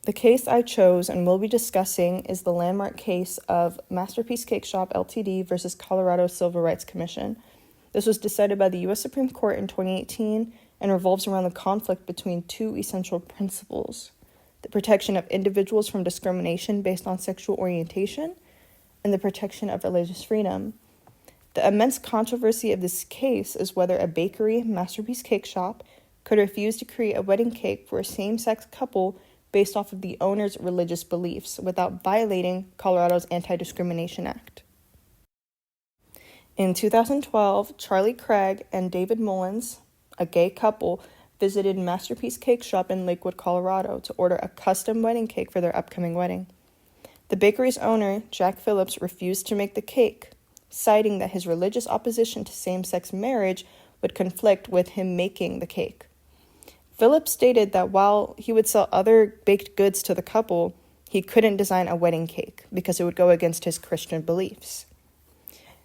The case I chose and will be discussing is the landmark case of Masterpiece Cakeshop LTD versus Colorado Civil Rights Commission. This was decided by the U.S. Supreme Court in 2018 and revolves around the conflict between two essential principles: the protection of individuals from discrimination based on sexual orientation and the protection of religious freedom. The immense controversy of this case is whether a bakery, Masterpiece Cakeshop, could refuse to create a wedding cake for a same-sex couple based off of the owner's religious beliefs without violating Colorado's Anti-Discrimination Act. In 2012, Charlie Craig and David Mullins, a gay couple, visited Masterpiece Cakeshop in Lakewood, Colorado to order a custom wedding cake for their upcoming wedding. The bakery's owner, Jack Phillips, refused to make the cake, citing that his religious opposition to same-sex marriage would conflict with him making the cake. Phillips stated that while he would sell other baked goods to the couple, he couldn't design a wedding cake because it would go against his Christian beliefs.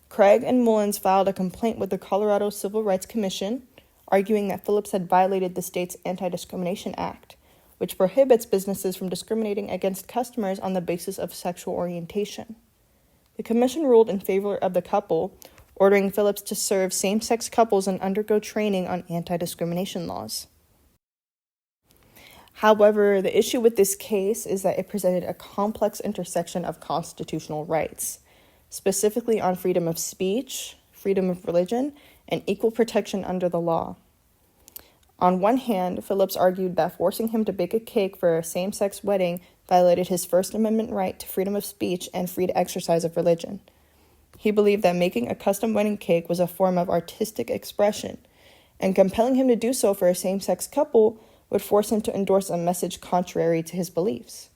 Craig and Mullins filed a complaint with the Colorado Civil Rights Commission, arguing that Phillips had violated the state's Anti-Discrimination Act, which prohibits businesses from discriminating against customers on the basis of sexual orientation. The commission ruled in favor of the couple, ordering Phillips to serve same-sex couples and undergo training on anti-discrimination laws. However, the issue with this case is that it presented a complex intersection of constitutional rights, specifically on freedom of speech, freedom of religion, and equal protection under the law. On one hand, Phillips argued that forcing him to bake a cake for a same-sex wedding violated his First Amendment right to freedom of speech and free exercise of religion. He believed that making a custom wedding cake was a form of artistic expression, and compelling him to do so for a same-sex couple would force him to endorse a message contrary to his beliefs.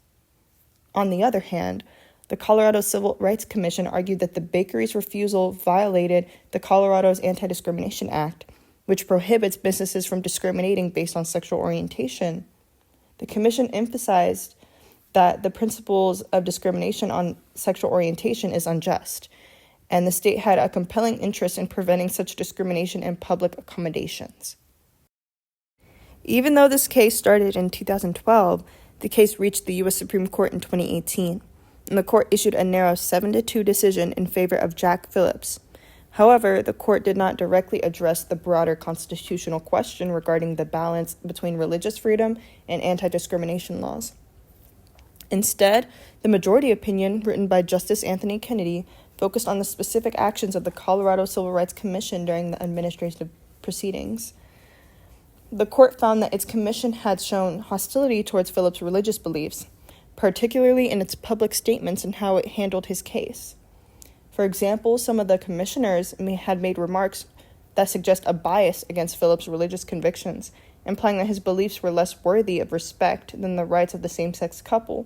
On the other hand, the Colorado Civil Rights Commission argued that the bakery's refusal violated the Colorado's Anti-Discrimination Act, which prohibits businesses from discriminating based on sexual orientation. The commission emphasized that the principles of discrimination on sexual orientation is unjust, and the state had a compelling interest in preventing such discrimination in public accommodations. Even though this case started in 2012, the case reached the U.S. Supreme Court in 2018, and the court issued a narrow 7-2 decision in favor of Jack Phillips. However, the court did not directly address the broader constitutional question regarding the balance between religious freedom and anti-discrimination laws. Instead, the majority opinion, written by Justice Anthony Kennedy, focused on the specific actions of the Colorado Civil Rights Commission during the administrative proceedings. The court found that its commission had shown hostility towards Phillips' religious beliefs, particularly in its public statements and how it handled his case. For example, some of the commissioners had made remarks that suggest a bias against Phillips' religious convictions, implying that his beliefs were less worthy of respect than the rights of the same-sex couple.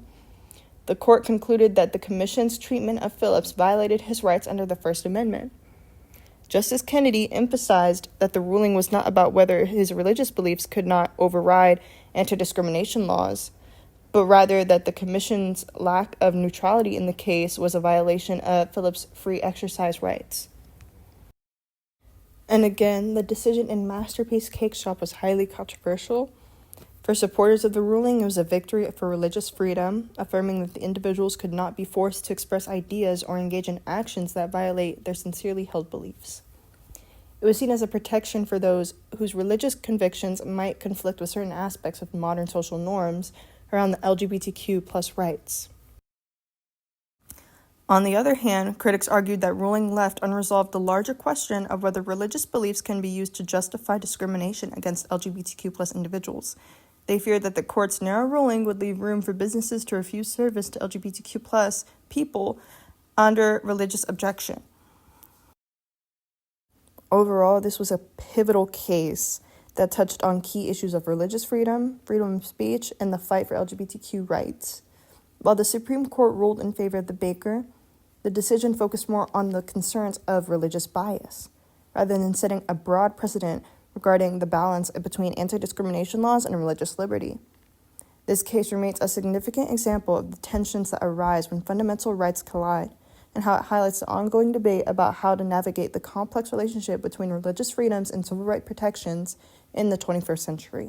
The court concluded that the commission's treatment of Phillips violated his rights under the First Amendment. Justice Kennedy emphasized that the ruling was not about whether his religious beliefs could not override anti-discrimination laws, but rather that the commission's lack of neutrality in the case was a violation of Phillips' free exercise rights. And again, the decision in Masterpiece Cakeshop was highly controversial. For supporters of the ruling, it was a victory for religious freedom, affirming that the individuals could not be forced to express ideas or engage in actions that violate their sincerely held beliefs. It was seen as a protection for those whose religious convictions might conflict with certain aspects of modern social norms around the LGBTQ+ rights. On the other hand, critics argued that ruling left unresolved the larger question of whether religious beliefs can be used to justify discrimination against LGBTQ+ individuals. They feared that the court's narrow ruling would leave room for businesses to refuse service to LGBTQ+ people under religious objection. Overall, this was a pivotal case that touched on key issues of religious freedom, freedom of speech, and the fight for LGBTQ rights. While the Supreme Court ruled in favor of the baker, the decision focused more on the concerns of religious bias, rather than setting a broad precedent regarding the balance between anti-discrimination laws and religious liberty. This case remains a significant example of the tensions that arise when fundamental rights collide, and how it highlights the ongoing debate about how to navigate the complex relationship between religious freedoms and civil rights protections in the 21st century.